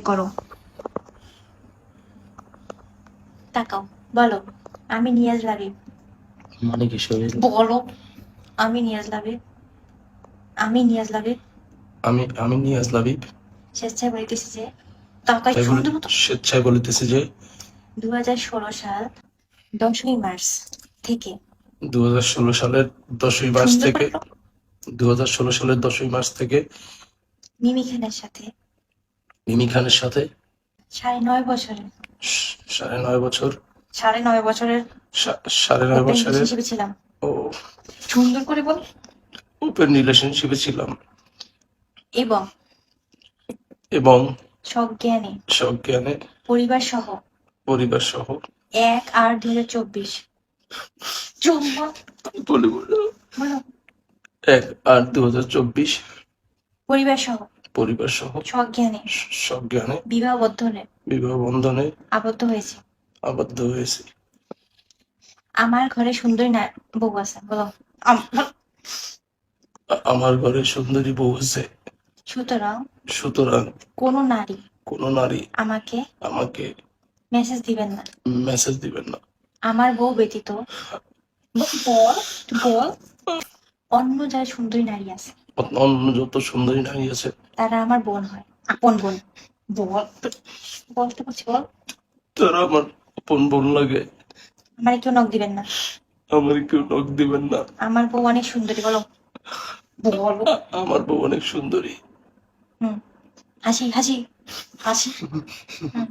করো, তাকাও, বলো আমি নিয়াজ লাবিব। মানে কি শরীর? বলো আমি নিয়াজ লাবিব। আমি নিয়াজ লাবিব আমি নিয়াজ লাবিব স্বেচ্ছায় বলিতেছি যে তাকাই তাই বলে সুন্দর মতো। স্বেচ্ছায় বলিতেছি যে 2016 সাল 10ই মার্চ থেকে 2016 সালের 10ই মার্চ সুন্দর থেকে করে বলো, 2016 সালের 10ই মার্চ থেকে মিমি খানের সাথে মিমি খানের সাথে 9.5 বছরের 9.5 বছর 9.5 বছরের 9.5 ওপেন বছরের রিলেশনশিপে ছিলাম। ও সুন্দর করে বল। ওপেন রিলেশনশিপে ছিলাম এবং এবং সজ্ঞানে সজ্ঞানে পরিবার সহ পরিবার সহ 1/8/2024 চুম্মা বলে বলো 1/8/2024 পরিবার সহ পরিবার সহ সজ্ঞানে সজ্ঞানে বিবাহ বন্ধনে আবদ্ধ হয়েছে। আবদ্ধ হয়েছি। আমার ঘরে সুন্দরী বউ আছে, বলো। বলো। আমার ঘরে সুন্দরী বউ আছে। সুতরাং কোনো নারী আমাকে আমাকে মেসেজ দিবেন না। মেসেজ দিবেন না। আমার বউ ব্যতীত বল, বল অন্য যারা সুন্দরী নারী আছে অন্য যত সুন্দরী নারী আছে তারা আমার বোন হয়, আপন বোন। বল, কষ্ট করছি, বল। তারা আমার আপন বোন লাগে। আমার কেউ নখ দিবেন না। আমার কেউ নখ দিবেন না। আমার বউ অনেক সুন্দরী, বলো। বলো। আমার বউ অনেক সুন্দরী। হাসি হাসি হাসি। হুম।